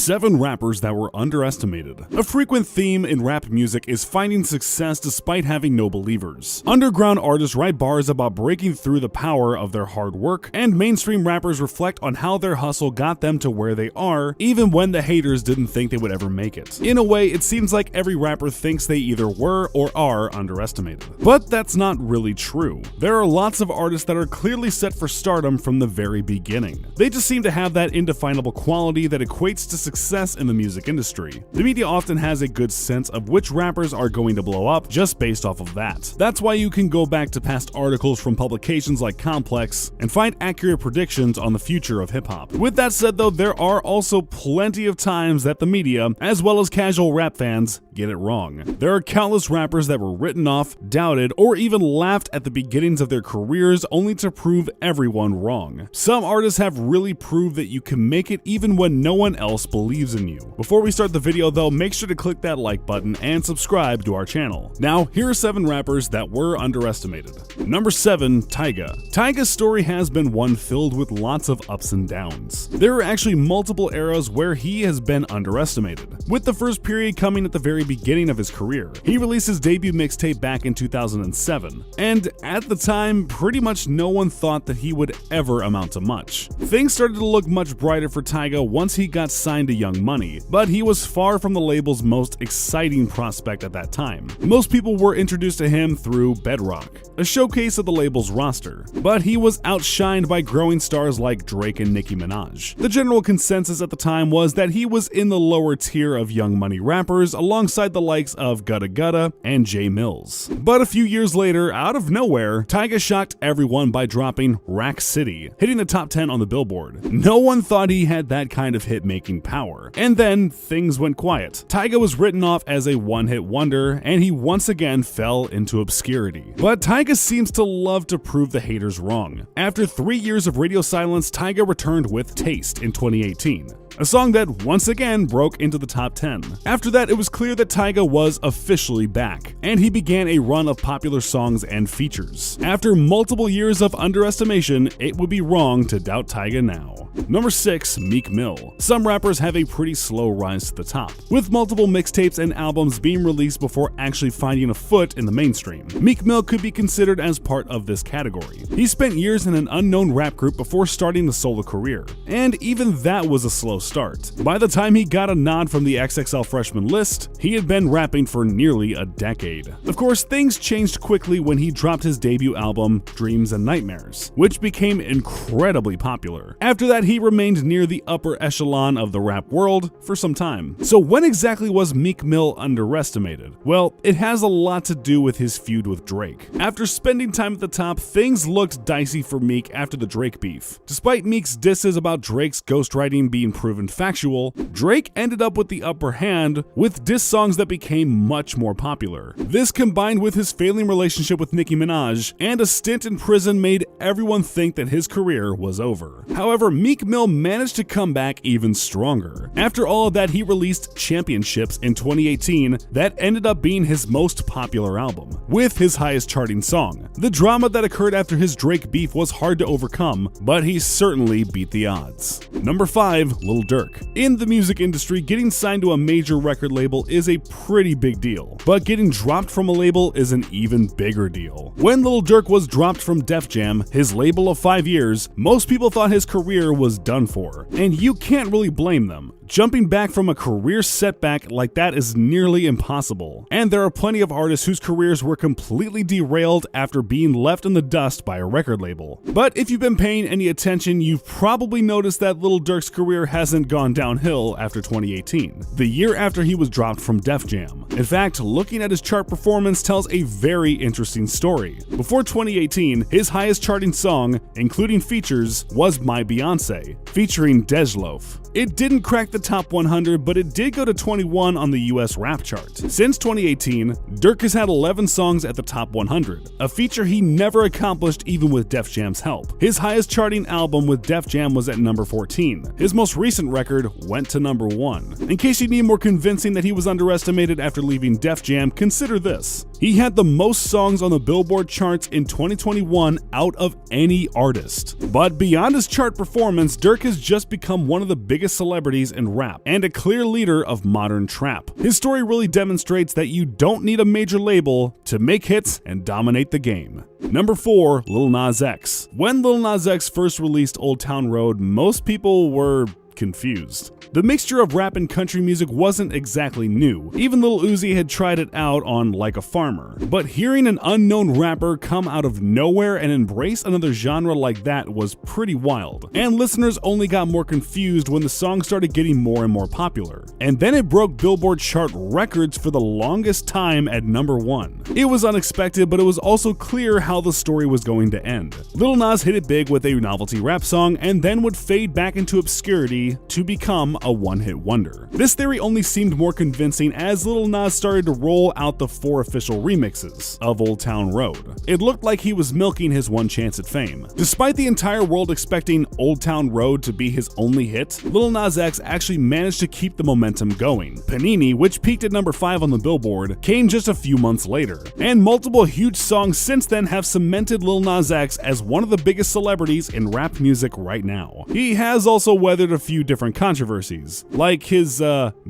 7 rappers that were underestimated. A frequent theme in rap music is finding success despite having no believers. Underground artists write bars about breaking through the power of their hard work, and mainstream rappers reflect on how their hustle got them to where they are, even when the haters didn't think they would ever make it. In a way, it seems like every rapper thinks they either were or are underestimated. But that's not really true. There are lots of artists that are clearly set for stardom from the very beginning. They just seem to have that indefinable quality that equates to success in the music industry. The media often has a good sense of which rappers are going to blow up just based off of that. That's why you can go back to past articles from publications like Complex and find accurate predictions on the future of hip-hop. With that said though, there are also plenty of times that the media, as well as casual rap fans, get it wrong. There are countless rappers that were written off, doubted, or even laughed at the beginnings of their careers only to prove everyone wrong. Some artists have really proved that you can make it even when no one else believes in you. Before we start the video though, make sure to click that like button and subscribe to our channel. Now, here are 7 rappers that were underestimated. Number 7, Tyga. Tyga's story has been one filled with lots of ups and downs. There are actually multiple eras where he has been underestimated, with the first period coming at the very beginning of his career. He released his debut mixtape back in 2007, and at the time, pretty much no one thought that he would ever amount to much. Things started to look much brighter for Tyga once he got signed to Young Money, but he was far from the label's most exciting prospect at that time. Most people were introduced to him through Bedrock, a showcase of the label's roster, but he was outshined by growing stars like Drake and Nicki Minaj. The general consensus at the time was that he was in the lower tier of Young Money rappers alongside the likes of Gudda Gudda and Jay Mills. But a few years later, out of nowhere, Tyga shocked everyone by dropping Rack City, hitting the top 10 on the Billboard. No one thought he had that kind of hit-making power. And then things went quiet. Tyga was written off as a one-hit wonder, and he once again fell into obscurity. But Tyga seems to love to prove the haters wrong. After 3 years of radio silence, Tyga returned with Taste in 2018. A song that once again broke into the top 10. After that, it was clear that Tyga was officially back, and he began a run of popular songs and features. After multiple years of underestimation, it would be wrong to doubt Tyga now. Number 6, Meek Mill. Some rappers have a pretty slow rise to the top, with multiple mixtapes and albums being released before actually finding a foot in the mainstream. Meek Mill could be considered as part of this category. He spent years in an unknown rap group before starting a solo career, and even that was a slow start. By the time he got a nod from the XXL freshman list, he had been rapping for nearly a decade. Of course, things changed quickly when he dropped his debut album, Dreams and Nightmares, which became incredibly popular. After that, he remained near the upper echelon of the rap world for some time. So when exactly was Meek Mill underestimated? Well, it has a lot to do with his feud with Drake. After spending time at the top, things looked dicey for Meek after the Drake beef. Despite Meek's disses about Drake's ghostwriting being proven factual, Drake ended up with the upper hand with diss songs that became much more popular. This combined with his failing relationship with Nicki Minaj and a stint in prison made everyone think that his career was over. However, Meek Mill managed to come back even stronger. After all of that, he released Championships in 2018 that ended up being his most popular album, with his highest charting song. The drama that occurred after his Drake beef was hard to overcome, but he certainly beat the odds. Number 5, Lil Durk. In the music industry, getting signed to a major record label is a pretty big deal, but getting dropped from a label is an even bigger deal. When Lil Durk was dropped from Def Jam, his label of 5 years, most people thought his career was done for, and you can't really blame them. Jumping back from a career setback like that is nearly impossible, and there are plenty of artists whose careers were completely derailed after being left in the dust by a record label. But if you've been paying any attention, you've probably noticed that Lil Durk's career hasn't gone downhill after 2018, the year after he was dropped from Def Jam. In fact, looking at his chart performance tells a very interesting story. Before 2018, his highest charting song, including features, was My Beyonce, featuring Dej Loaf. It didn't crack the top 100, but it did go to 21 on the US rap chart. Since 2018, Durk has had 11 songs at the top 100, a feature he never accomplished even with Def Jam's help. His highest charting album with Def Jam was at number 14. His most recent record went to number 1. In case you need more convincing that he was underestimated after leaving Def Jam, consider this. He had the most songs on the Billboard charts in 2021 out of any artist. But beyond his chart performance, Durk has just become one of the biggest celebrities in rap and a clear leader of modern trap. His story really demonstrates that you don't need a major label to make hits and dominate the game. Number 4, Lil Nas X. When Lil Nas X first released Old Town Road, most people were confused. The mixture of rap and country music wasn't exactly new. Even Lil Uzi had tried it out on Like a Farmer. But hearing an unknown rapper come out of nowhere and embrace another genre like that was pretty wild. And listeners only got more confused when the song started getting more and more popular. And then it broke Billboard chart records for the longest time at number 1. It was unexpected, but it was also clear how the story was going to end. Lil Nas hit it big with a novelty rap song and then would fade back into obscurity to become a one-hit wonder. This theory only seemed more convincing as Lil Nas started to roll out the 4 official remixes of Old Town Road. It looked like he was milking his one chance at fame. Despite the entire world expecting Old Town Road to be his only hit, Lil Nas X actually managed to keep the momentum going. Panini, which peaked at number 5 on the Billboard, came just a few months later. And multiple huge songs since then have cemented Lil Nas X as one of the biggest celebrities in rap music right now. He has also weathered a few different controversies, like his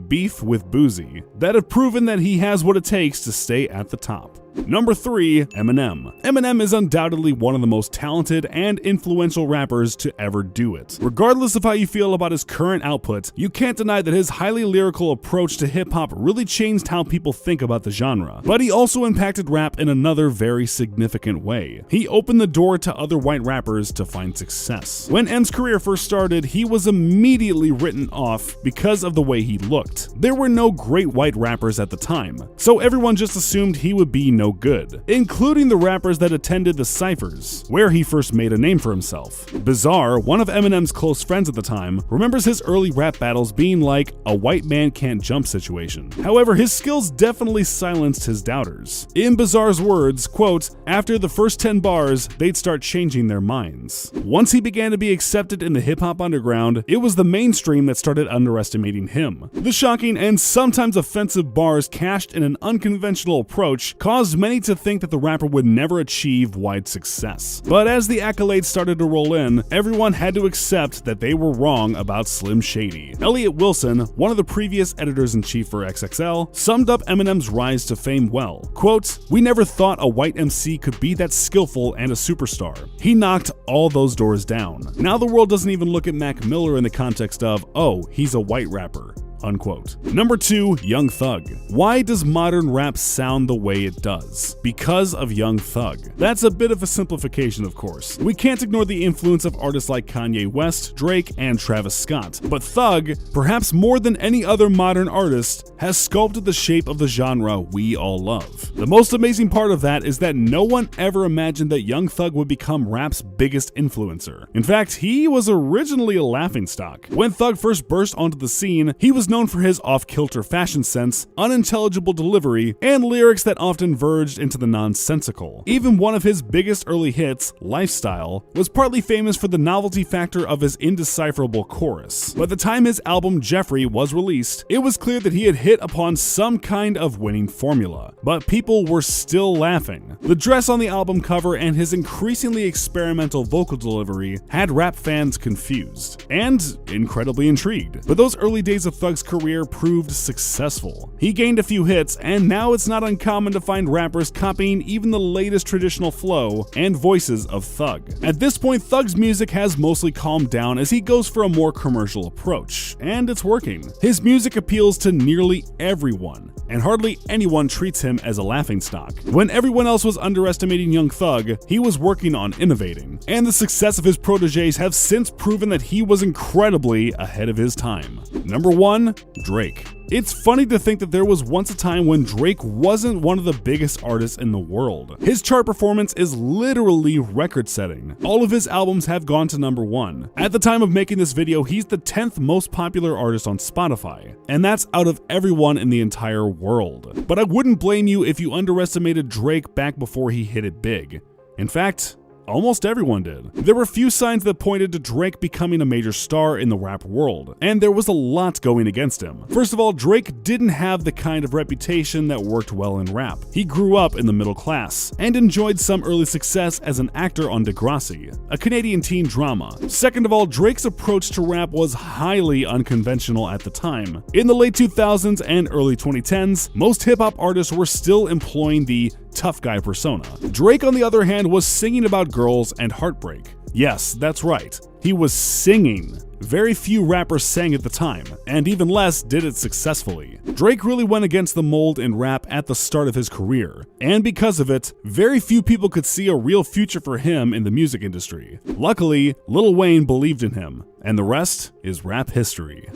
beef with Boosie, that have proven that he has what it takes to stay at the top. Number 3, Eminem. Eminem is undoubtedly one of the most talented and influential rappers to ever do it. Regardless of how you feel about his current output, you can't deny that his highly lyrical approach to hip-hop really changed how people think about the genre. But he also impacted rap in another very significant way. He opened the door to other white rappers to find success. When M's career first started, he was immediately written off because of the way he looked. There were no great white rappers at the time, so everyone just assumed he would be no good, including the rappers that attended the cyphers, where he first made a name for himself. Bizarre, one of Eminem's close friends at the time, remembers his early rap battles being like a white man can't jump situation. However, his skills definitely silenced his doubters. In Bizarre's words, quote, "After the first 10 bars, they'd start changing their minds." Once he began to be accepted in the hip-hop underground, it was the mainstream that started underestimating him. The shocking and sometimes offensive bars cast in an unconventional approach caused many to think that the rapper would never achieve wide success. But as the accolades started to roll in, everyone had to accept that they were wrong about Slim Shady. Elliot Wilson, one of the previous editors-in-chief for XXL, summed up Eminem's rise to fame well. Quote, "We never thought a white MC could be that skillful and a superstar. He knocked all those doors down. Now the world doesn't even look at Mac Miller in the context of, oh, he's a white rapper." Unquote. Number 2, Young Thug. Why does modern rap sound the way it does? Because of Young Thug. That's a bit of a simplification, of course. We can't ignore the influence of artists like Kanye West, Drake, and Travis Scott. But Thug, perhaps more than any other modern artist, has sculpted the shape of the genre we all love. The most amazing part of that is that no one ever imagined that Young Thug would become rap's biggest influencer. In fact, he was originally a laughingstock. When Thug first burst onto the scene, he was known for his off-kilter fashion sense, unintelligible delivery, and lyrics that often verged into the nonsensical. Even one of his biggest early hits, Lifestyle, was partly famous for the novelty factor of his indecipherable chorus. By the time his album Jeffrey was released, it was clear that he had hit upon some kind of winning formula, but people were still laughing. The dress on the album cover and his increasingly experimental vocal delivery had rap fans confused and incredibly intrigued. But those early days of Thug's career proved successful. He gained a few hits, and now it's not uncommon to find rappers copying even the latest traditional flow and voices of Thug. At this point, Thug's music has mostly calmed down as he goes for a more commercial approach, and it's working. His music appeals to nearly everyone, and hardly anyone treats him as a laughingstock. When everyone else was underestimating Young Thug, he was working on innovating, and the success of his proteges have since proven that he was incredibly ahead of his time. Number 1, Drake. It's funny to think that there was once a time when Drake wasn't one of the biggest artists in the world. His chart performance is literally record-setting. All of his albums have gone to number 1. At the time of making this video, he's the 10th most popular artist on Spotify, and that's out of everyone in the entire world. But I wouldn't blame you if you underestimated Drake back before he hit it big. In fact, Almost everyone did. There were few signs that pointed to Drake becoming a major star in the rap world, and there was a lot going against him. First of all, Drake didn't have the kind of reputation that worked well in rap. He grew up in the middle class, and enjoyed some early success as an actor on Degrassi, a Canadian teen drama. Second of all, Drake's approach to rap was highly unconventional at the time. In the late 2000s and early 2010s, most hip-hop artists were still employing the tough guy persona. Drake, on the other hand, was singing about girls and heartbreak. Yes, that's right. He was singing. Very few rappers sang at the time, and even less did it successfully. Drake really went against the mold in rap at the start of his career, and because of it, very few people could see a real future for him in the music industry. Luckily, Lil Wayne believed in him, and the rest is rap history.